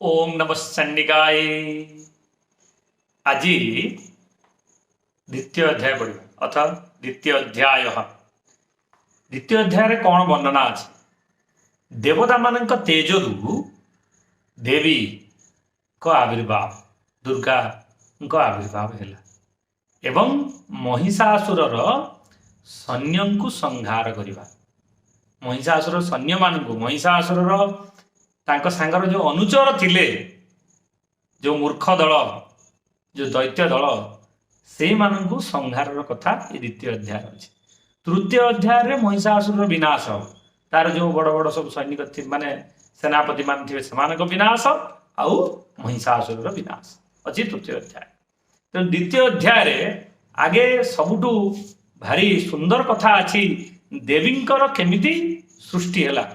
ओम नमः चंडिकाय। आज द्वितीय अध्याय पढ़ा अथ द्वितीय अध्याय द्वितीय अध्याय कौन वर्णना अच्छे देवता मान तेजरु देवी को आविर्भाव दुर्गा आविर्भाव है एवं महिषासुर सैन्य को संहार करवा महिषासुर सैन्य मान महिषासुर सांगर जो अनुचर थिले जो मूर्ख दल जो दैत्य दल से मानू संहार कथा ये द्वितीय अध्याय अच्छे। तृतीय अध्याय रे महिषासुर विनाश तार जो बड़ बड़ सब सैनिक माने सेनापति मान थे से विनाश आउ महिषासुर विनाश अच्छी तृतीय अध्याय। तो द्वितीय अध्याय रे आगे सबुठू भारी सुंदर कथा अच्छी देवींकर केमिति सृष्टि है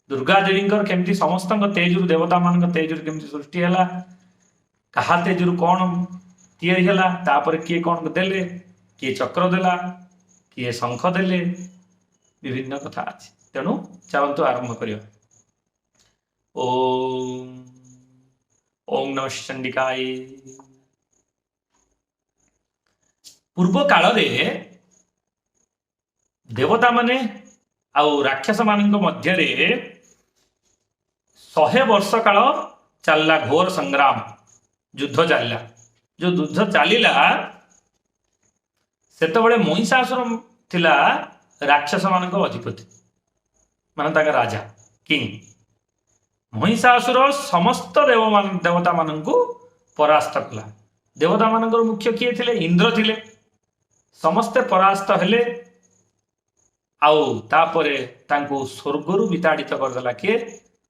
दुर्गा देवींकर केमिति समस्त तेजु देवता मान तेजु केमिति सृष्टि है कहा तेजु कौन तैयारी है तापर किए कौन देले किए चक्र देला किए शंख देले विभिन्न कथा अच्छी। तेणु चलतु आरंभ करिया। ओम ओम नमः चंडिकाय। पूर्व काल रे देवता माने आउ राक्षस मान मध्य 100 वर्ष काल चलला घोर संग्राम युद्ध चलला जो युद्ध चलला सेतबळे महिषासुर थिला राक्षस मान अधिपति माने राजा किंग। महिषासुर समस्त देवता मान परास्त कला। देवता मान मुख्य किए थिले इंद्र थिले समस्ते परास्त हेले आउ तापरे तांको स्वर्गरु विताड़ित करदेला किए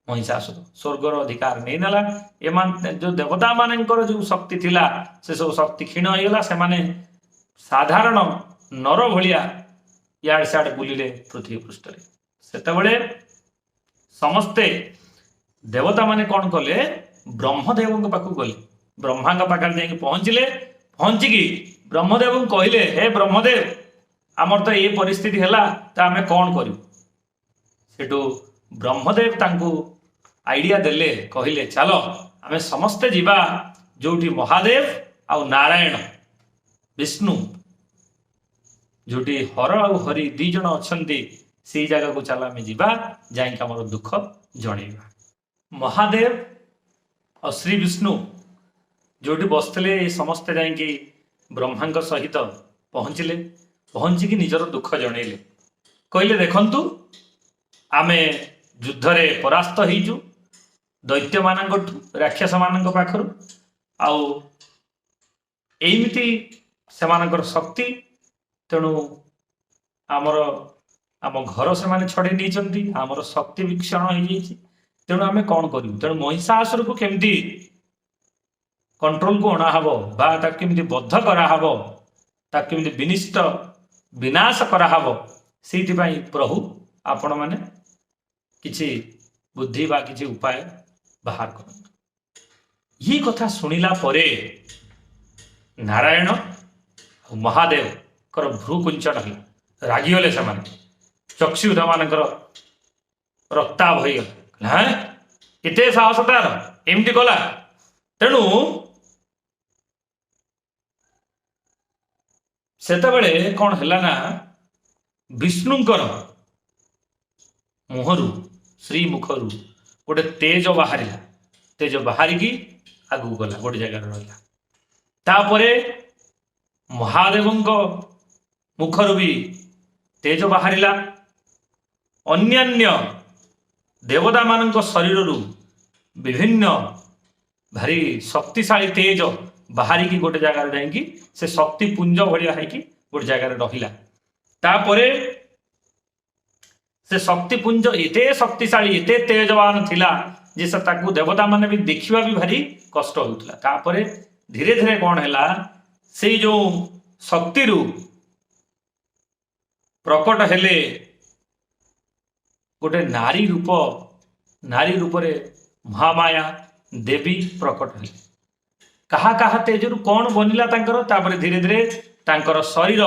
महिषासुर स्वर्गर अधिकार नहीं नेला। एमान जो देवता मानकर जो शक्ति थिला से सब शक्ति क्षीण होगला से माने साधारण नर भलिया याड साड बुलिले पृथ्वी पृष्ठ रे। सेतबळे समस्ते देवता माने कौन कले ब्रह्मदेव पाखु गले ब्रह्मा पाखे जाके पहुंचले पहुंचिकी ब्रह्मदेव कहले हे ब्रह्मदेव आमर तो ये परिस्थिति है तो आम कौन करूँ सेठू ब्रह्मदेव तांकु आइडिया देले कहले चलो आम समस्ते जीवा जोटी महादेव आउ नारायण विष्णु जोटी हर आउ हरि दी जन अच्छी से जगह को चल आम जीवा जाइक आम दुख जणेबा। महादेव और श्री विष्णु जोटी बसते समस्ते जाइकी ब्रह्मा सहित पहुँचले पहुंचिकी निजर दुख जनइले कहले देखंतु आमे युद्ध रे परास्त होइजु दैत्य मानक राक्षस मानक पाखरु आउ एमिति सेमानकर शक्ति तेणु आमर आम घर से माने छड़े नहीं आमर शक्ति विक्षण हो जाइए तेणु आमे कौन करू। तेणु महिषासुर को केमती कंट्रोल को अणा हबो बा ताके केमती बद्ध करा हबो ताके केमती विनिष्ट विनाश कराहब से प्रभु आपण मैंने किसी बुद्धि बा किसी उपाय बाहर कर। ये कथा सुनिला परे नारायण महादेव कर भ्रू कुंचन है रागिगले से चक्षुध मानकर रक्ताभ हो एते साहस तार एमती कला। तेणु सेतबेले कौन है ना विष्णुंकर मुहरु श्री मुखरु गोटे तेज बाहरिकी आगू गला गोटे जगह रहा तापरे महादेव मुखरु भी तेज बाहरिला अन्यान्य देवता मान शरीर विभिन्न भारी शक्तिशाली तेज बाहरिकी गोटे जगार जाइकी से शक्ति पुंज भलिया है कि गोटे जगार रहिला तापरे से शक्ति पुंज एते शक्तिशाली एते तेजवान थिला जे से ताकू देवता माने भी देखिबा भी भारी कष्ट होउतला। तापरे धीरे धीरे कौन हैला से जो शक्ति रु प्रकट हेले गोटे नारी रूप रे महामाया देवी प्रकट हेले कहा कहा तेजरु कौन बनिला तांकर तापर धीरे धीरे तांकर शरीर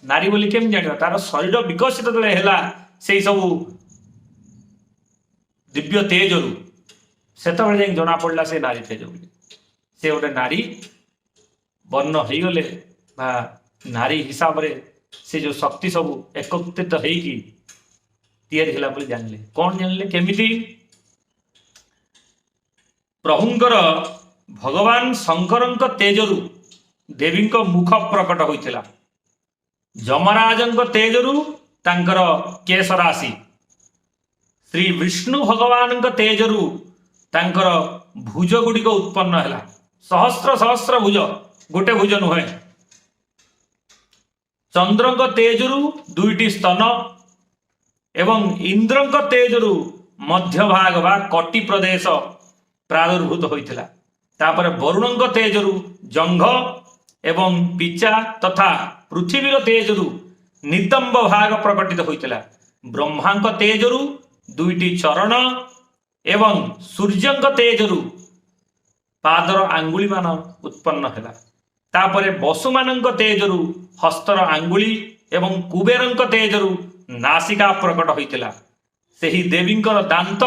नारी बोली केम जानिबा तार शरीर विकसित तले हैला से सब दिव्य तेजरु ସେତେବେଳେ ଯାଇ ଜଣା ପଡିଲା ସେ ନାରୀ ତେଜ ବୋଲି। ସେ ଗୋଟେ ନାରୀ ବର୍ଣ୍ଣ ହେଇଗଲେ ବା ନାରୀ ହିସାବରେ ସେ ଯୋଉ ଶକ୍ତି ସବୁ ଏକତ୍ରିତ ହେଇକି ତିଆରି ହେଲା ବୋଲି ଜାଣିଲେ। କଣ ଜାଣିଲେ କେମିତି? ପ୍ରଭୁଙ୍କର ଭଗବାନ ଶଙ୍କରଙ୍କ ତେଜରୁ ଦେବୀଙ୍କ ମୁଖ ପ୍ରକଟ ହୋଇଥିଲା। ଯମରାଜଙ୍କ ତେଜରୁ ତାଙ୍କର କେଶ ରାଶି, ଶ୍ରୀ ବିଷ୍ଣୁ ଭଗବାନଙ୍କ ତେଜରୁ ତାଙ୍କର ଭୁଜ ଗୁଡ଼ିକ ଉତ୍ପନ୍ନ ହେଲା। ସହସ୍ର ସହସ୍ର ଭୁଜ, ଗୋଟେ ଭୁଜ ନୁହେଁ। ଚନ୍ଦ୍ରଙ୍କ ତେଜରୁ 2ଟି ସ୍ତନ ଏବଂ ଇନ୍ଦ୍ରଙ୍କ ତେଜରୁ ମଧ୍ୟଭାଗ ବା କଟି ପ୍ରଦେଶ ପ୍ରାଦୁର୍ଭୂତ ହୋଇଥିଲା। ତାପରେ ବରୁଣଙ୍କ ତେଜରୁ ଜଙ୍ଘ ଏବଂ ପିଚା ତଥା ପୃଥିବୀର ତେଜରୁ ନିତମ୍ବ ଭାଗ ପ୍ରକଟିତ ହୋଇଥିଲା। ବ୍ରହ୍ମାଙ୍କ ତେଜରୁ 2ଟି ଚରଣ ଏବଂ ସୂର୍ଯ୍ୟଙ୍କ ତେଜରୁ ପାଦର ଆଙ୍ଗୁଳି ମାନ ଉତ୍ପନ୍ନ ହେଲା। ତାପରେ ବସୁମାନଙ୍କ ତେଜରୁ ହସ୍ତର ଆଙ୍ଗୁଳି ଏବଂ କୁବେରଙ୍କ ତେଜରୁ ନାସିକା ପ୍ରକଟ ହୋଇଥିଲା। ସେହି ଦେବୀଙ୍କର ଦାନ୍ତ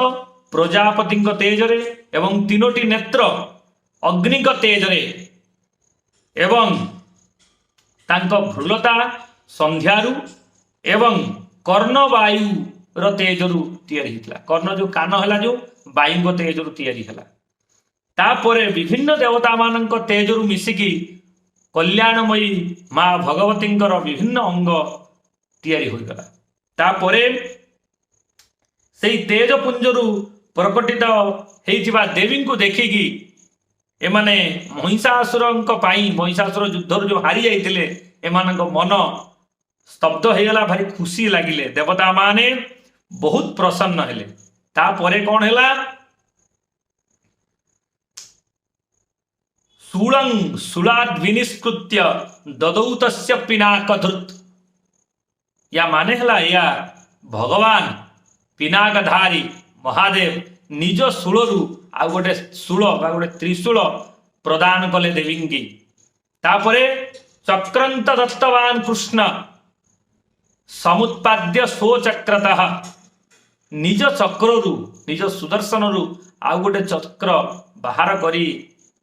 ପ୍ରଜାପତିଙ୍କ ତେଜରେ ଏବଂ 3ଟି ନେତ୍ର ଅଗ୍ନିଙ୍କ ତେଜରେ ଏବଂ ତାଙ୍କ ଭ୍ରୁଲତା ସନ୍ଧ୍ୟାରୁ ଏବଂ କର୍ଣ୍ଣ ବାୟୁର ତେଜରୁ ତିଆରି ହେଇଥିଲା। କର୍ଣ୍ଣ ଯୋଉ କାନ ହେଲା ଯୋଉ ବାୟୁଙ୍କ ତେଜରୁ ତିଆରି ହେଲା। ତାପରେ ବିଭିନ୍ନ ଦେବତା ମାନଙ୍କ ତେଜରୁ ମିଶିକି କଲ୍ୟାଣମୟୀ ମା ଭଗବତୀଙ୍କର ବିଭିନ୍ନ ଅଙ୍ଗ ତିଆରି ହୋଇଗଲା। ତାପରେ ସେଇ ତେଜ ପୁଞ୍ଜରୁ ପ୍ରକଟିତ ହେଇଥିବା ଦେବୀଙ୍କୁ ଦେଖିକି ଏମାନେ ମହିଷାସୁରଙ୍କ ପାଇଁ, ମହିଷାସୁର ଯୁଦ୍ଧରୁ ଯୋଉ ହାରି ଯାଇଥିଲେ, ଏମାନଙ୍କ ମନ ସ୍ତବ୍ଧ ହେଇଗଲା, ଭାରି ଖୁସି ଲାଗିଲେ। ଦେବତା ମାନେ ବହୁତ ପ୍ରସନ୍ନ ହେଲେ। ତାପରେ କଣ ହେଲା? ଶୂଳଂ ଶୂଳାଦ୍ ବିନିଷ୍କୃତ୍ୟ ଦଦୌ ତସ୍ୟ ପିନାକ ଧୃତ୍। ୟା ମାନେ ହେଲା ଏୟା, ଭଗବାନ ପିନାକଧାରୀ ମହାଦେବ ନିଜ ଶୂଳରୁ ଆଉ ଗୋଟେ ଶୂଳ ବା ଗୋଟେ ତ୍ରିଶୂଳ ପ୍ରଦାନ କଲେ ଦେବୀଙ୍କି। ତାପରେ ଚକ୍ରାନ୍ତ ଦତ୍ତବାନ କୃଷ୍ଣ ସମୁତ୍ପାଦ୍ୟ ସ୍ୱଚକ୍ରତଃ, ନିଜ ଚକ୍ରରୁ, ନିଜ ସୁଦର୍ଶନରୁ ଆଉ ଗୋଟେ ଚକ୍ର ବାହାର କରି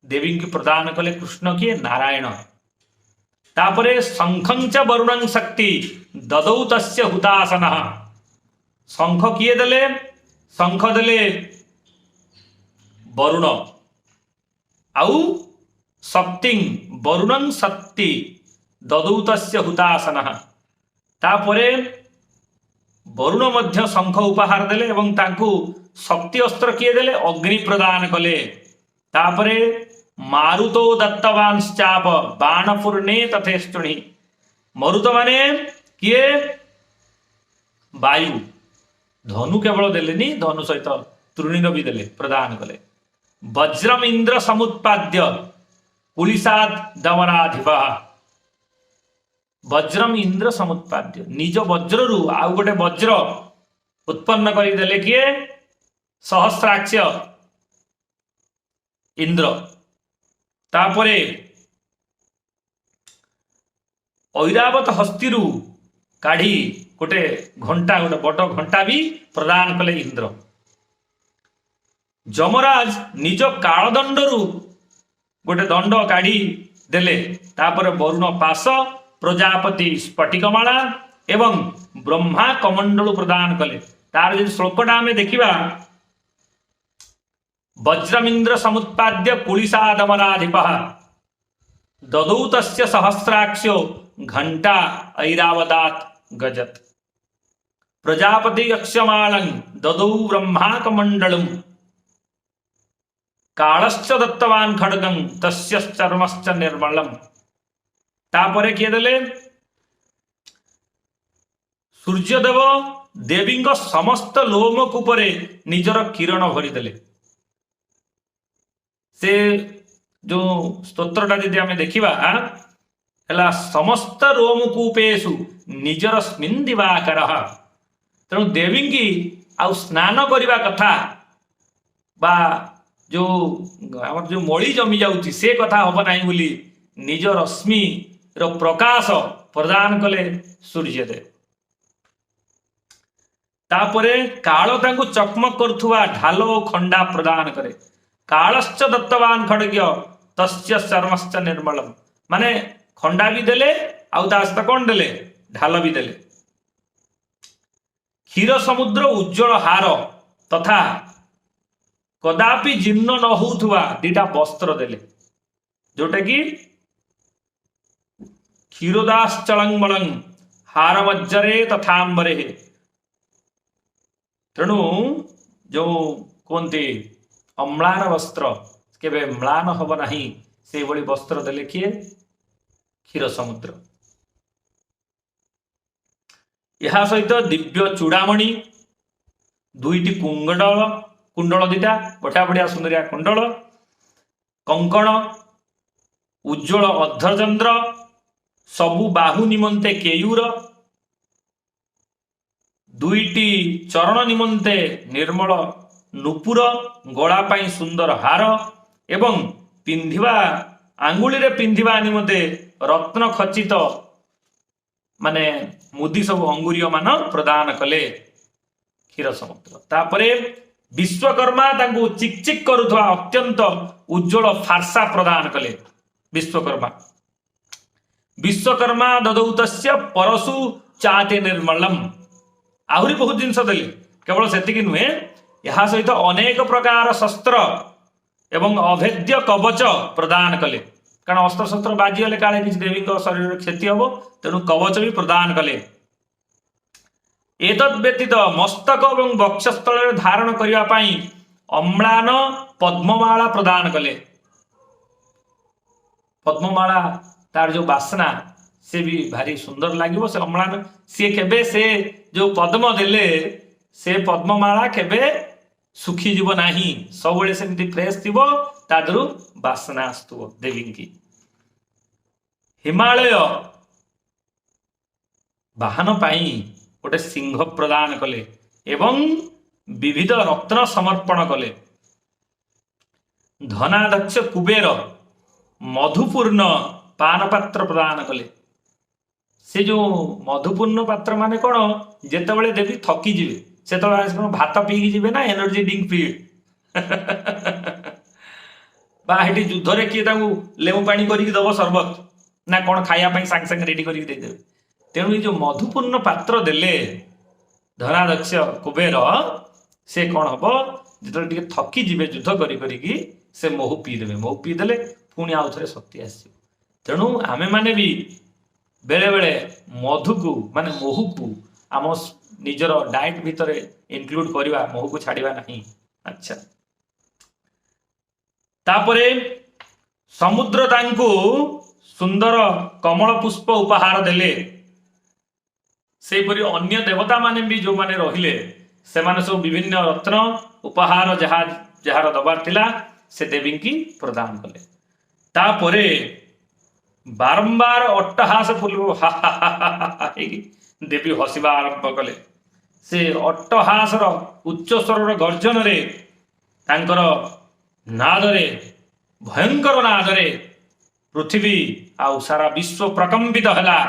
ଦେବୀଙ୍କୁ ପ୍ରଦାନ କଲେ। କୃଷ୍ଣ କିଏ? ନାରାୟଣ। ତାପରେ ଶଙ୍ଖଞ୍ଚ ବରୁଣଂ ଶକ୍ତି ଦଦୌ ତସ୍ୟ ହୁତାସନଃ। ଶଙ୍ଖ କିଏ ଦେଲେ? ଶଙ୍ଖ ଦେଲେ ବରୁଣ। ଆଉ ଶକ୍ତି ବରୁଣଂ ଶକ୍ତି ଦଦୌ ତସ୍ୟ ହୁତାସନଃ। ତାପରେ ବରୁଣ ମଧ୍ୟ ଶଙ୍ଖ ଉପହାର ଦେଲେ ଏବଂ ତାଙ୍କୁ ଶକ୍ତି ଅସ୍ତ୍ର କିଏ ଦେଲେ? ଅଗ୍ନି ପ୍ରଦାନ କଲେ। ତାପରେ ମାରୁତୋ ଦତ୍ତବାଂଶ୍ଚାପ ବାଣ ପୂର୍ଣ୍ଣେ ତଥେଷ୍ଟୁଣି। ମରୁତ ମାନେ କିଏ? ବାୟୁ। ଧନୁ କେବଳ ଦେଲେନି, ଧନୁ ସହିତ ତୃଣୀର ବି ଦେଲେ, ପ୍ରଦାନ କଲେ। ବଜ୍ରମ ଇନ୍ଦ୍ର ସମୁତ୍ପାଦ୍ୟ କୁଳିସାଦ୍ ଦମନାଧିପ। ବଜ୍ରମ ଇନ୍ଦ୍ର ସମୁତ୍ପାଦ୍ୟ, ନିଜ ବଜ୍ରରୁ ଆଉ ଗୋଟେ ବଜ୍ର ଉତ୍ପନ୍ନ କରିଦେଲେ କିଏ? ସହସ୍ରାକ୍ଷ ଇନ୍ଦ୍ର। ତାପରେ ଐରାବତ ହସ୍ତିରୁ କାଢି ଗୋଟେ ଘଣ୍ଟା, ଗୋଟେ ବଡ ଘଣ୍ଟା ବି ପ୍ରଦାନ କଲେ ଇନ୍ଦ୍ର। ଯମରାଜ ନିଜ କାଳଦଣ୍ଡରୁ ଗୋଟେ ଦଣ୍ଡ କାଢି ଦେଲେ। ତାପରେ ବରୁଣ ପାଶ, ପ୍ରଜାପତି ସ୍ଫଟିକମାଳା ଏବଂ ବ୍ରହ୍ମା କମଣ୍ଡଳୁ ପ୍ରଦାନ କଲେ। ତାର ଯଦି ଶ୍ଲୋକଟା ଆମେ ଦେଖିବା, ବଜ୍ରମିନ୍ଦ୍ର ସମୁତ୍ପାଦ୍ୟ କୁଳିସାଦମନାଧିପଃ ଦଦୌ ତସ୍ୟ ସହସ୍ରାକ୍ଷ୍ୟୋ ଘଣ୍ଟା ଐରାବତାତ୍ ଗଜତ୍। ପ୍ରଜାପତି ଅକ୍ଷମାଳଂ ଦଦୌ ବ୍ରହ୍ମା କମଣ୍ଡଳୁମ୍ କାଳଶ୍ଚ ଦତ୍ତବାନ ଖଡଗଂ ତସ୍ୟ ଚର୍ମଶ୍ଚ ନିର୍ମଳମ୍। ତାପରେ କିଏ ଦେଲେ? ସୂର୍ଯ୍ୟଦେବ ଦେବୀଙ୍କ ସମସ୍ତ ଲୋମକୂପରେ ନିଜର କିରଣ ଭରିଦେଲେ। ସେ ଯୋଉ ସ୍ତୋତ୍ରଟା ଯଦି ଆମେ ଦେଖିବା ହେଲା, ସମସ୍ତ ରୋମକୂପେଷୁ ନିଜର ସ୍ମିନ୍ ଦିବାକରଃ। ତେଣୁ ଦେବୀଙ୍କି ଆଉ ସ୍ନାନ କରିବା କଥା ବା ଯୋଉ ଆମର ଯୋଉ ମଳି ଜମି ଯାଉଛି ସେ କଥା ହବ ନାହିଁ ବୋଲି ନିଜ ରଶ୍ମିର ପ୍ରକାଶ ପ୍ରଦାନ କଲେ ସୂର୍ଯ୍ୟଦେବ। ତାପରେ କାଳ ତାଙ୍କୁ ଚକମକ କରୁଥିବା ଢାଲ ଓ ଖଣ୍ଡା ପ୍ରଦାନ କରେ। कालश्च दत्तवान खड्ग्य तस्य चर्मश्च निर्मलम माने खंडा भी देले आउ ता सहित कौन देले ढाल भी देले क्षीर समुद्र उज्जवल हार तथा कदापि जीर्ण न होउथुवा दीटा वस्त्र देले जोटा कि क्षीरोदास चलंगमलंग हार मज्जरे तथांबरे तेणु जो कहते अम्लान वस्त्र केबे म्लान हब नाही से भली वस्त्र देले किए क्षीर समुद्र यह सहित दिव्य चूड़ामणि दुईटी कुंडल कुंडल दीटा बढ़िया बढ़िया सुंदरिया कुंडल कंकण उज्ज्वल अर्धचंद्र सबु बाहु निमंते केयूर दुईटी चरण निमंते निर्मल नुपुर गला पाई सुंदर हार एवं पिंधिबा आंगुली रे पिंधिबा निमंते रत्न खचित माने मुदी सब अंगुरीय मान प्रदान कले क्षीर समुद्र तापरे विश्वकर्मा तांको चिक चिक करुथवा अत्यंत उज्जवल फारसा प्रदान कले विश्वकर्मा ददौतस्य परशु चाते निर्मलम आहुरी बहुत जिनस देले केवल सेतिकी नुहे यहाँ सहित अनेक प्रकार शस्त्र एवं अभेद्य कवच प्रदान कले कारण अस्त्र शस्त्र बाजीगले काले किसी देवी शरीर क्षति हम तेणु कवच भी प्रदान कले एतद् व्यतीत मस्तक और वक्षस्थल धारण करने अम्लान पद्ममाला प्रदान कले पद्ममाला तार जो बासना से भी भारी सुंदर लगे से अम्लान सी केबे से जो पद्म देले से पद्ममाला केबे सुखी जीव नहीं सब सेमती फ्रेश थी तादरू बासना आसुव देवी की हिमालय वाहन पाई गोटे सिंह प्रदान कले एवं विविध रत्न समर्पण कले धनाध्यक्ष कुबेर मधुपूर्ण पान पात्र प्रदान कले से जो मधुपूर्ण पात्र माने कौन जेते देवी थकी जीवे से भात पीकी जीवे ना एनर्जी ड्रिंक पी बाहेटी युद्ध किए लेमु पानी करके दब सरबत ना कौन खाया सांगे सांगे रेडी करके देदेवे तेणु ये जो मधुपूर्ण पात्र देले धनाध्यक्ष कुबेर से कौन हम जो थकी जीवे युद्ध करी से महू पीदेले पुणी आउ थे शक्ति आस तेणु आमे माने भी बेले बेले मधु को माने महू को आम निजर डाएट भितर इनक्लूड करवा महू को छाड़ा नहीं अच्छा तापरे समुद्र तांको सुंदर कमल पुष्प उपहार देले सेपरी अन्य देवता माने भी जो माने रहिले से माने सब विभिन्न रत्न उपहार जहार दबार थिला से देवी की प्रदान कले तापरे बारंबार अट्टहास फुल देवी हसिबा आरंभ कले से अट्टहासर उच्च स्वर गर्जन रे तांकर नादरे भयंकर नादरे पृथ्वी आउ सारा विश्व प्रकंपित हला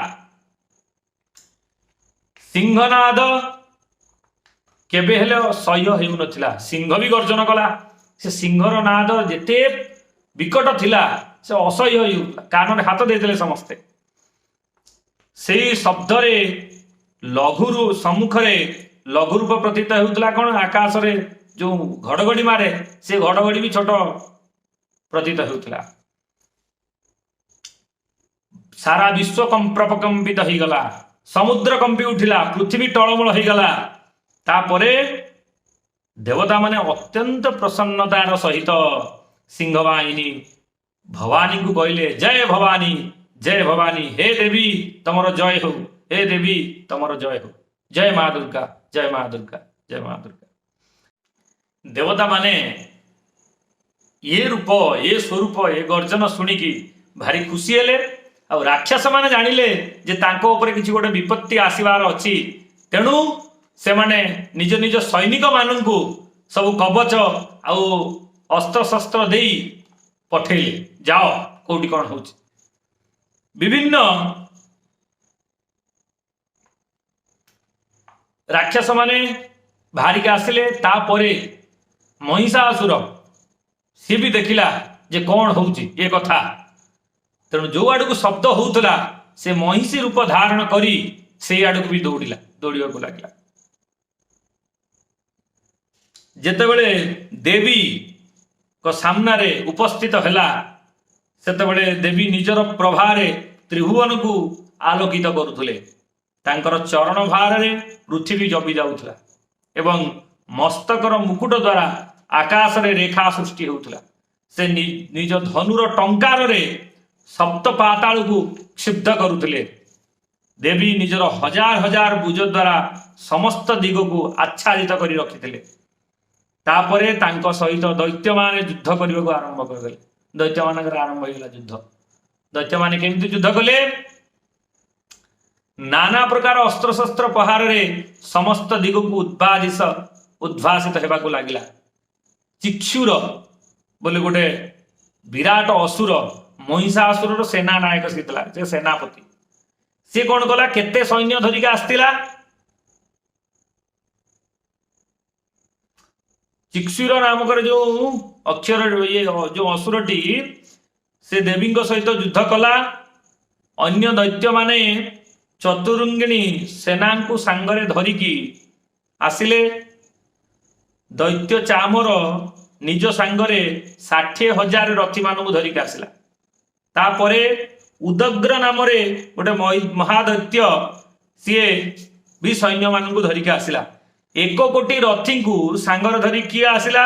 सिंहनाद केबे हेले सह्य हेउ नथिला सिंह भी गर्जन कला से सिंहर नाद जेते विकट थिला से असह्य हेउ कान में हाथ देदेले समस्ते से शब्द रे लघुरु सम्मुख रे लघु रूप प्रतीत हेउतला कोन आकाश रे जो घड़घड़ी मारे से घड़घड़ी भी छोट प्रतीत हेउतला सारा विश्व प्रकंपित हो गला समुद्र कंपी उठिला पृथ्वी टळमळ हो गला तापरे देवता माने अत्यंत प्रसन्नतार सहित सिंहवाहिनी भवानी को कहले जय भवानी हे देवी तमर जय हो हे देवी तमर जय हो जय माँ दुर्गा जय माँ दुर्गा जय माँ दुर्गा देवता माने ये रूप ये स्वरूप ये गर्जन शुणिकी भारी खुशी हेले आ राक्षस माने जानिले जे तांको ऊपर किछि गोटे विपत्ति आसीबार अछि तेणु से माने निज निज सैनिक माननकु सब कवच आ अस्त्र शस्त्र देई पठेले जाओ कोठी कोन होछि विभिन्न राक्षस माने भारिक आसिले तापरे महिषासुर सी भी देखिला जे कौन होउची ये कथा। तेणु जो आड़ को शब्द होउतला से महिषी रूप धारण करी से आड़ को भी दौड़ा को लगे। जेतेबेले देवी को सामना रे उपस्थित हैला सेतेबेले देवी निजर प्रभारे त्रिभुवन को आलोकित करुथुले। तांकर चरण भार रे पृथ्वी जबी जाउथला एवं मस्तकर मुकुट द्वारा आकाश रे रेखा सृष्टि होउथला। से निज धनुर टंकार रे सप्त पाताल को क्षिब्ध करुथले। देवी निजर हजार हजार भुज द्वारा समस्त दिग को आच्छादित करी रखिथिले। तापरे तांको सहित दैत्य माने युद्ध करने को आरंभ करदेले। दैत्य मानकर आरंभ होइला युद्ध। दैत्य माने केमिति युद्ध कले? नाना प्रकार अस्त्र शस्त्र पहार रे समस्त दिग को उद्भासित हेबा को लागिला। चिक्षुर बोले गोटे विराट असुर महिषासुर सेना नायक सीतला जे सेनापति सी कौन कला केते सैन्य धरिक आस्तिला। चिक्षुर नामक जो अक्षर ये जो असुरटी से देवी सहित युद्ध कला। अन्य दैत्य माने चतुरंगिणी सेना को सांगरे धरिकी आसिले। दैत्य चामर निज सांगरे 60,000 रथी मानू धरिक आसिला। तापरे उदग्र नाम रे गोटे महादैत्य सीए भी सैन्य मानू धरिक आसिला। 1 कोटी रथी को सांगर धरी किए आसिला?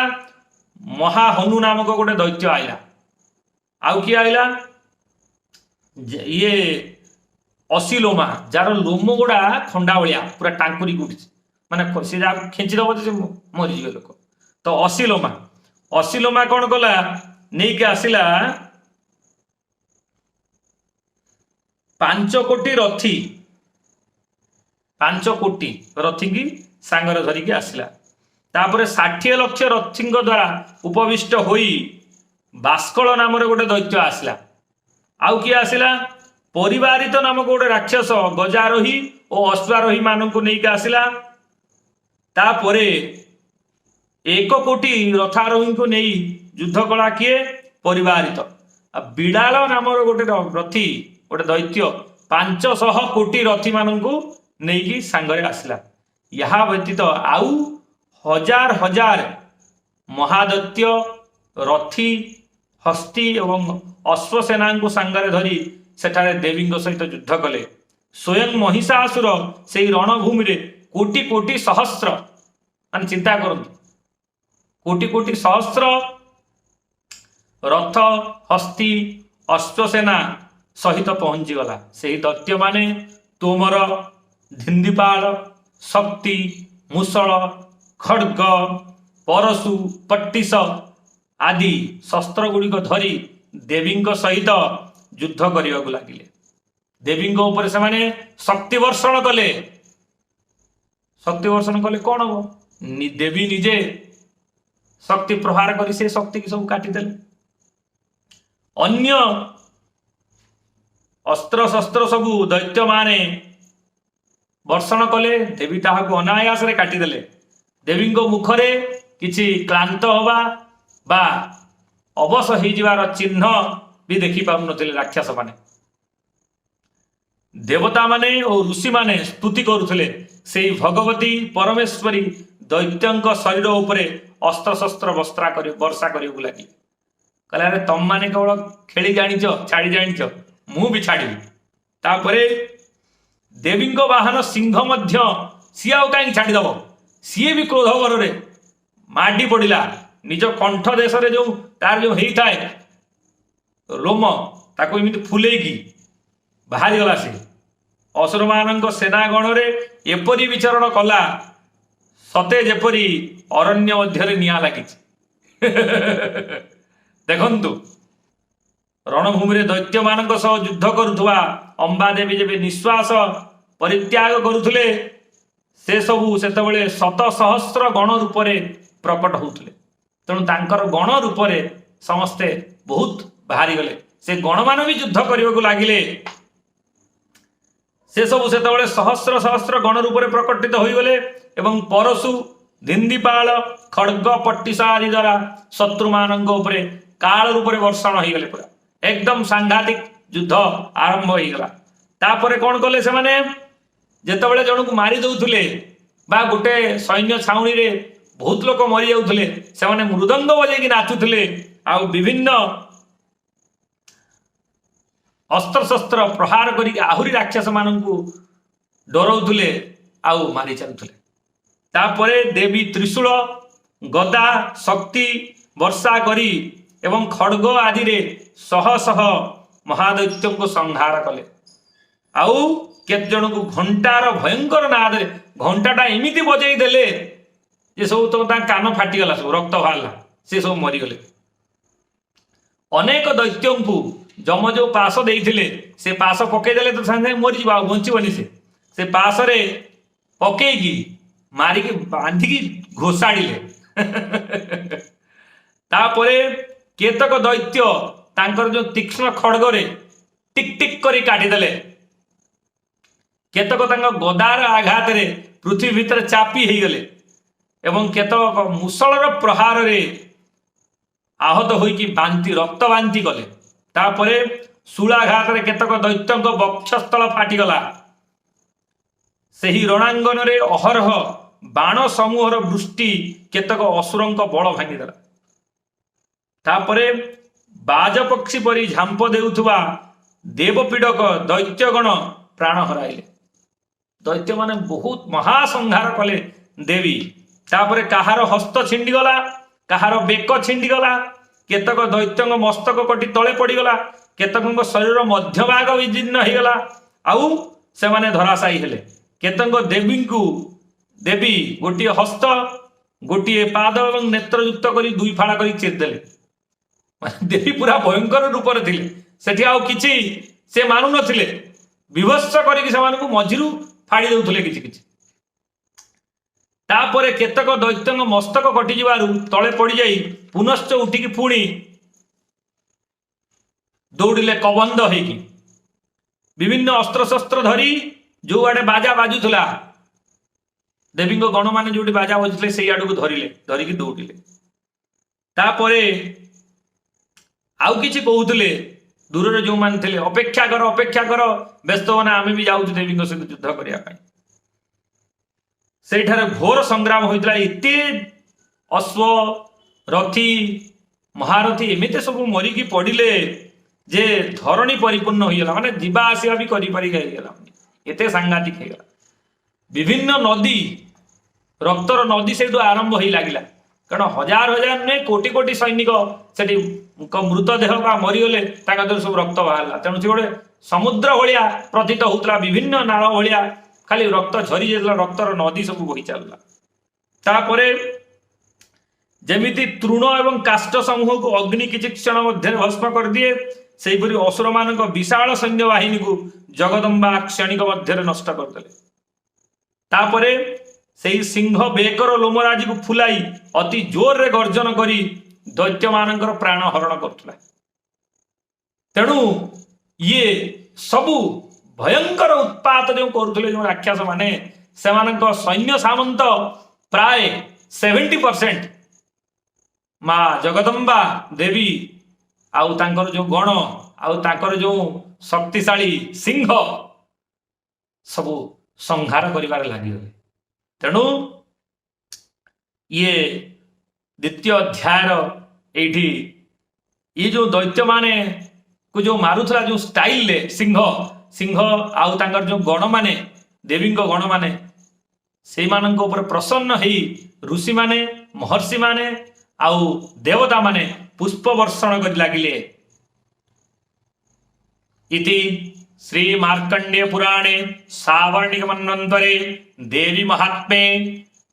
महाहनु नामक गोटे दैत्य आइला। आउ किए आइला? ये असिलोमा जार लोम गुड़ा खंडा भलिया पूरा टांकुरी उठी माने से जा खेचिदब जे मरीज लोक। तो असिलोमा कौन कला नहीं के आसिला 5 कोटी रथी 5 कोटी रथी की सांगर धरिकी आसिला। तापरे 60 लाख रथी द्वारा उपविष्ट होई बास्कल नाम गोटे दैत्य आसिला। आउ किए आसिला? परिवारित नामक गोटे राक्षस गजारोही और अश्वारोही मानू नहीं आसिला। तापरे 1 कोटी रथारोही को नहीं युद्ध कला किए? परिवारित। बिड़ाल नाम गोटे रथी गोटे दैत्य 500 कोटी रथी मानू नहीं सांगरे आसिला। यह व्यतीत आउ हजार हजार महादैत्य रथी हस्ती एवं अश्वसेना को सांगरे धरी सेठारे देवी सहित युद्ध कले। स्वयं महिषासुर से रणभूमि रे कोटि कोटि सहस्र मान चिंता कर कोटि कोटि सहस्र रथ हस्ती अश्वसेना सहित पहुंची गला। से दैत्य माने तोमर धिंदीपाल शक्ति मुसल खड्ग परशु पट्टिस आदि शस्त्र गुड़िक धरी देवी सहित युद्ध करने को लगिले। देवी ऊपर से माने शक्ति वर्षण कले। शक्ति वर्षण कले कौन हम? देवी निजे शक्ति प्रहार करी से शक्ति की सब काटिदेले। अन्य अस्त्र शस्त्र सबू दैत्य माने वर्षण कले। देवी ताहाको अनायास रे काटिदेले। देवी मुखरे किछि क्लांत हवा बा अवश हो जिवार चिन्ह भी देखि पाउ नथिले राक्षस माने। देवता माने और ऋषि माने स्तुति करुथिले सेई भगवती परमेश्वरी दैत्यंक शरीर उपरे अस्त्र शस्त्र वर्षा करियो लागि। कहला रे तम माने केवल खेली जानिछ छाड़ी जानिछ मु भी छाड़ी। तापरे देवींक वाहन सिंह मध्य सी आउ कहीं छाड़ी दब। सी भी क्रोध बरे माडी पड़ा निज कंठ देश रे जो तार जो हेई थाए रोम ताको एमिति फुलेकी बाहरी गला। से असुर मान सेनागण रे एपरी विचरण कला सते जेपरी अरण्य मध्य निया लगी। देखंतु रणभूमि दैत्य मान युद्ध करुवा अंबा देवी जब निश्वास परित्याग करुले से सबू से शत सहस्र गण रूप प्रकट होते। तेणु तांकर गण रूप समस्ते बहुत बाहरी गले। से गण मान भी युद्ध करने को लगिले। से सबू से सहस्र सहस्र गण रूप प्रकटित हो गले एवं परशु ଧିନ୍ଦିପାଳ ଖଡ୍ଗ ପଟ୍ଟିସା ଆଦି ଦ୍ୱାରା ଶତ୍ରୁମାନଙ୍କ ଉପରେ କାଳ ରୂପରେ ବର୍ଷଣ ହେଇଗଲେ। ପୁରା ଏକଦମ ସାଂଘାତିକ ଯୁଦ୍ଧ ଆରମ୍ଭ ହେଇଗଲା। ତାପରେ କ'ଣ କଲେ ସେମାନେ, ଯେତେବେଳେ ଜଣକୁ ମାରି ଦଉଥିଲେ ବା ଗୋଟେ ସୈନ୍ୟ ଛାଉଣୀରେ ବହୁତ ଲୋକ ମରି ଯାଉଥିଲେ, ସେମାନେ ମୃଦଙ୍ଗ ବଜେଇକି ନାଚୁଥିଲେ ଆଉ ବିଭିନ୍ନ ଅସ୍ତ୍ରଶସ୍ତ୍ର ପ୍ରହାର କରିକି ଆହୁରି ରାକ୍ଷସ ମାନଙ୍କୁ ଡରଉଥିଲେ ଆଉ ମାରି ଚାଲୁଥିଲେ। ତାପରେ ଦେବୀ ତ୍ରିଶୂଳ, ଗଦା, ଶକ୍ତି ବର୍ଷା କରି ଏବଂ ଖଡ୍ଗ ଆଦିରେ ଶହ ଶହ ମହାଦୈତ୍ୟଙ୍କୁ ସଂହାର କଲେ। ଆଉ କେତେ ଜଣଙ୍କୁ ଘଣ୍ଟାର ଭୟଙ୍କର ନାଦରେ, ଘଣ୍ଟାଟା ଏମିତି ବଜେଇ ଦେଲେ ଯେ ସବୁ ତ ତାଙ୍କ କାନ ଫାଟିଗଲା, ସବୁ ରକ୍ତ ବାହାରିଲା, ସେ ସବୁ ମରିଗଲେ। ଅନେକ ଦୈତ୍ୟଙ୍କୁ ଯମ ଯୋଉ ପାଶ ଦେଇଥିଲେ, ସେ ପାଶ ପକେଇଦେଲେ ତ ସାଙ୍ଗେ ସାଙ୍ଗେ ମରିଯିବ, ଆଉ ବଞ୍ଚିବନି। ସେ ପାଶରେ ପକେଇକି ମାରିକି ବାନ୍ଧିକି ଘୋଷାଡ଼ିଲେ। ତାପରେ କେତେକ ଦୈତ୍ୟ ତାଙ୍କର ଯୋଉ ତୀକ୍ଷ୍ଣ ଖଡ୍ଗରେ ଟିକ୍ ଟିକ୍ କରି କାଟିଦେଲେ। କେତେକ ତାଙ୍କ ଗଦାର ଆଘାତରେ ପୃଥିବୀ ଭିତରେ ଚାପି ହେଇଗଲେ ଏବଂ କେତେକ ମୁଷଳର ପ୍ରହାରରେ ଆହତ ହୋଇକି ରକ୍ତ ବାନ୍ତି କଲେ। ତାପରେ ଶୂଳାଘାତରେ କେତେକ ଦୈତ୍ୟଙ୍କ ବକ୍ଷସ୍ଥଳ ଫାଟିଗଲା। ସେହି ରଣାଙ୍ଗନରେ ଅହରହ ବାଣ ସମୂହର ବୃଷ୍ଟି କେତେକ ଅସୁରଙ୍କ ବଳ ଭାଙ୍ଗିଦେଲା। ତାପରେ ବାଜପକ୍ଷୀ ପରି ଝାମ୍ପ ଦେଉଥିବା ଦେବପୀଡ଼କ ଦୈତ୍ୟଗଣ ପ୍ରାଣ ହରାଇଲେ। ଦୈତ୍ୟମାନେ ବହୁତ ମହାସଂହାର କଲେ ଦେବୀ। ତାପରେ କାହାର ହସ୍ତ ଛିଣ୍ଡିଗଲା, କାହାର ବେକ ଛିଣ୍ଡିଗଲା, କେତେକ ଦୈତ୍ୟଙ୍କ ମସ୍ତକ କଟି ତଳେ ପଡ଼ିଗଲା, କେତେକଙ୍କ ଶରୀର ମଧ୍ୟଭାଗ ବିଚ୍ଛିନ୍ନ ହେଇଗଲା ଆଉ ସେମାନେ ଧରାଶାୟୀ ହେଲେ। କେତେକ ଦେବୀ ଗୋଟିଏ ହସ୍ତ, ଗୋଟିଏ ପାଦ ଏବଂ ନେତ୍ରଯୁକ୍ତ କରି ଦୁଇ ଫାଳ କରି ଚିରିଦେଲେ। ଦେବୀ ପୁରା ଭୟଙ୍କର ରୂପରେ ଥିଲେ, ସେଠି ଆଉ କିଛି ସେ ମାନୁନଥିଲେ, ବିଭତ୍ସ କରିକି ସେମାନଙ୍କୁ ମଝିରୁ ଫାଡ଼ି ଦେଉଥିଲେ କିଛି କିଛି। ତାପରେ କେତେକ ଦୈତ୍ୟଙ୍କ ମସ୍ତକ କଟିଯିବାରୁ ତଳେ ପଡ଼ିଯାଇ ପୁନଶ୍ଚ ଉଠିକି ପୁଣି ଦୌଡ଼ିଲେ କବନ୍ଦ ହେଇକି। ବିଭିନ୍ନ ଅସ୍ତ୍ରଶସ୍ତ୍ର ଧରି ଯୋଉଆଡ଼େ ବାଜା ବାଜୁଥିଲା, ଦେବୀଙ୍କ ଗଣମାନେ ଯୋଉଠି ବାଜା ବାଜୁଥିଲେ ସେଇ ଆଡ଼କୁ ଧରିକି ଦୌଡ଼ିଲେ। ତାପରେ ଆଉ କିଛି କହୁଥିଲେ ଦୂରରେ ଯୋଉମାନେ ଥିଲେ, ଅପେକ୍ଷା କର ବ୍ୟସ୍ତ ହନା, ଆମେ ବି ଯାଉଛୁ ଦେବୀଙ୍କ ସହିତ ଯୁଦ୍ଧ କରିବା ପାଇଁ। ସେଇଠାରେ ଘୋର ସଂଗ୍ରାମ ହୋଇଥିଲା। ଏତେ ଅଶ୍ବ, ରଥୀ, ମହାରଥୀ ଏମିତି ସବୁ ମରିକି ପଡ଼ିଲେ ଯେ ଧରଣୀ ପରିପୂର୍ଣ୍ଣ ହୋଇଗଲା, ମାନେ ଯିବା ଆସିବା ବି କରିପାରିକା ହେଇଗଲା, ଏତେ ସାଂଘାତିକ ହେଇଗଲା। ବିଭିନ୍ନ ନଦୀ, ରକ୍ତର ନଦୀ ସେଇଠୁ ଆରମ୍ଭ ହେଇ ଲାଗିଲା, କାରଣ ହଜାର ହଜାର ନୁହେଁ କୋଟି କୋଟି ସୈନିକ ସେଠି ମୃତଦେହ ବା ମରିଗଲେ, ତାଙ୍କ ଦେହରୁ ସବୁ ରକ୍ତ ବାହାରିଲା। ତେଣୁ ସେ ଗୋଟେ ସମୁଦ୍ର ଭଳିଆ ପ୍ରତୀତ ହଉଥିଲା, ବିଭିନ୍ନ ନାଳ ଭଳିଆ ଖାଲି ରକ୍ତ ଝରି ଯାଇଥିଲା, ରକ୍ତର ନଦୀ ସବୁ ବହି ଚାଲିଲା। ତାପରେ ଯେମିତି ତୃଣ ଏବଂ କାଷ୍ଠ ସମୂହକୁ ଅଗ୍ନି କିଛି କ୍ଷଣ ମଧ୍ୟରେ ଭସ୍ମ କରିଦିଏ, ସେହିପରି ଅସୁରମାନଙ୍କ ବିଶାଳ ସୈନ୍ୟ ବାହିନୀକୁ ଜଗଦମ୍ବା କ୍ଷଣିକ ମଧ୍ୟରେ ନଷ୍ଟ କରିଦେଲେ। ତାପରେ ସେହି ସିଂହ ବେକର ଲୋମରାଜିକୁ ଫୁଲାଇ ଅତି ଜୋରରେ ଗର୍ଜନ କରି ଦୈତ୍ୟମାନଙ୍କର ପ୍ରାଣ ହରଣ କରୁଥିଲା। ତେଣୁ ଇଏ ସବୁ ଭୟଙ୍କର ଉତ୍ପାତ ଯେଉଁ କରୁଥିଲେ ଯେଉଁ ରାକ୍ଷସ ମାନେ, ସେମାନଙ୍କ ସୈନ୍ୟ ସାମନ୍ତ ପ୍ରାୟ 70% ମା ଜଗଦମ୍ବା ଦେବୀ ଆଉ ତାଙ୍କର ଯୋଉ ଗଣ ଆଉ ତାଙ୍କର ଯୋଉ ଶକ୍ତିଶାଳୀ ସିଂହ ସବୁ ସଂହାର କରିବାରେ ଲାଗିଗଲେ। ତେଣୁ ଇଏ ଦ୍ୱିତୀୟ ଅଧ୍ୟାୟର ଏଇଠି ଇଏ ଯୋଉ ଦୈତ୍ୟମାନେ କୁ ଯୋଉ ମାରୁଥିଲା ଯୋଉ ଷ୍ଟାଇଲରେ ସିଂହ ଆଉ ତାଙ୍କର ଯୋଉ ଗଣମାନେ, ଦେବୀଙ୍କ ଗଣମାନେ, ସେଇମାନଙ୍କ ଉପରେ ପ୍ରସନ୍ନ ହେଇ ଋଷିମାନେ, ମହର୍ଷିମାନେ ଆଉ ଦେବତାମାନେ ପୁଷ୍ପ ବର୍ଷଣ କରି ଲାଗିଲେ। ଇତି ଶ୍ରୀ ମାର୍କଣ୍ଡେୟ ପୁରାଣେ ସାବର୍ଣ୍ଣିକ ମନ୍ୱନ୍ତରେ ଦେବୀ ମହାତ୍ମ୍ये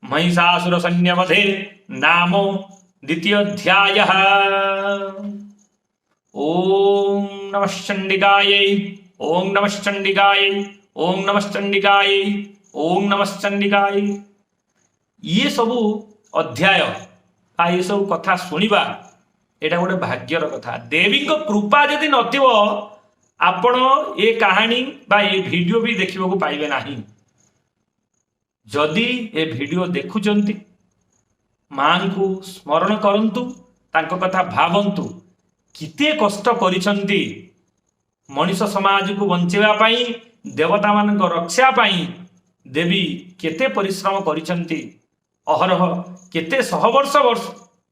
महिषासुर सैन्यवधे नाम द्वितीय अध्याय। ओम नमः चंडिकायै, ओम नमः चंडिकायै, ओम नमः चंडिकायै, ओम नमः चंडिकायै। ये सबू अध्याय आ ये सब कथा शुणा एटा गोटे भाग्यर कथा। देवी को कृपा यदि नथिबो आपण ये कहानी बा ये वीडियो भी देखिबा को पाइबे नाही। जदि ए वीडियो देखुचंती ମାଙ୍କୁ ସ୍ମରଣ କରନ୍ତୁ, ତାଙ୍କ କଥା ଭାବନ୍ତୁ, କେତେ କଷ୍ଟ କରିଛନ୍ତି ମଣିଷ ସମାଜକୁ ବଞ୍ଚାଇବା ପାଇଁ, ଦେବତାମାନଙ୍କ ରକ୍ଷା ପାଇଁ ଦେବୀ କେତେ ପରିଶ୍ରମ କରିଛନ୍ତି, ଅହରହ କେତେ ଶହ ବର୍ଷ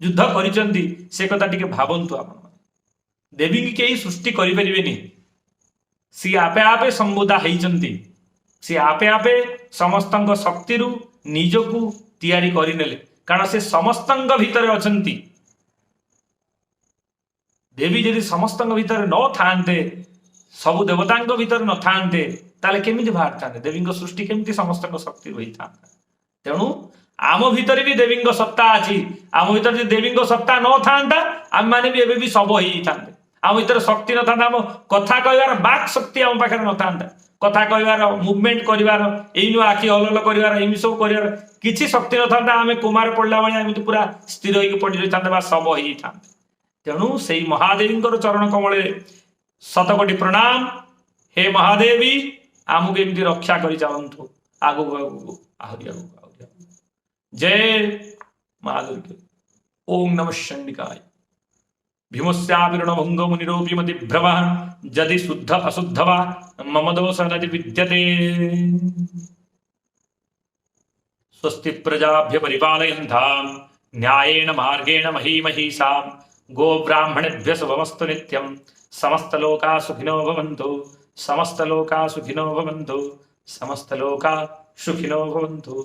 ଯୁଦ୍ଧ କରିଛନ୍ତି, ସେ କଥା ଟିକେ ଭାବନ୍ତୁ। ଆପଣ ଦେବୀଙ୍କୁ କେହି ସୃଷ୍ଟି କରିପାରିବେନି, ସିଏ ଆପେ ଆପେ ସମ୍ବୁଦା ହେଇଛନ୍ତି, ସିଏ ଆପେ ଆପେ ସମସ୍ତଙ୍କ ଶକ୍ତିରୁ ନିଜକୁ ତିଆରି କରିନେଲେ, କାରଣ ସେ ସମସ୍ତଙ୍କ ଭିତରେ ଅଛନ୍ତି। ଦେବୀ ଯଦି ସମସ୍ତଙ୍କ ଭିତରେ ନଥାନ୍ତେ, ସବୁ ଦେବତାଙ୍କ ଭିତରେ ନଥାନ୍ତେ, ତାହେଲେ କେମିତି ବାହାରିଥାନ୍ତେ? ଦେବୀଙ୍କ ସୃଷ୍ଟି କେମିତି ସମସ୍ତଙ୍କ ଶକ୍ତି ହୋଇଥାନ୍ତା? ତେଣୁ ଆମ ଭିତରେ ବି ଦେବୀଙ୍କ ସତ୍ତା ଅଛି। ଆମ ଭିତରେ ଯଦି ଦେବୀଙ୍କ ସତ୍ତା ନଥାନ୍ତା, ଆମମାନେ ବି ଏବେ ବି ଶବ ହେଇଥାନ୍ତେ। ଆମ ଭିତରେ ଶକ୍ତି ନଥାନ୍ତା, ଆମ କଥା କହିବାର ବାକ୍ ଶକ୍ତି ଆମ ପାଖରେ ନଥାନ୍ତା, କଥା କହିବାର, ମୁଭମେଣ୍ଟ କରିବାର, ଏଇ ନୂଆ ଆଖି ହଲହଲ କରିବାର, ଏମିତି ସବୁ କରିବାର କିଛି ଶକ୍ତି ନଥାନ୍ତା। ଆମେ କୁମାର ପଡ଼ିଲା ଭଳିଆ ଏମିତି ପୁରା ସ୍ଥିର ହେଇକି ପଡ଼ି ରହିଥାନ୍ତେ ବା ଶବ ହେଇଥାନ୍ତେ। ତେଣୁ ସେଇ ମହାଦେବୀଙ୍କର ଚରଣ କମଳରେ ଶତକୋଟି ପ୍ରଣାମ। ହେ ମହାଦେବୀ, ଆମକୁ ଏମିତି ରକ୍ଷା କରି ଚାଲନ୍ତୁ ଆଗକୁ ଆଗକୁ, ଆହୁରି ଆଗକୁ ଆହୁରି ଆଗକୁ। जय मां दुर्गे। ओम नमः चंडिकाय। भीमस्याविरण भंग मुनिरोपिमति भ्रम जदि शुद्ध अशुद्ध वा मम दोष नदि विद्यते। स्वस्ति प्रजाभ्य परिपालयन्तां न्यायेन मार्गेण महीमहीषां गो ब्राह्मणेभ्यः शुभमस्तु नित्यं। समस्तलोका सुखिनो भवन्तु, समस्तलोका सुखिनो भवन्तु, समस्तलोका सुखिनो भवन्तु।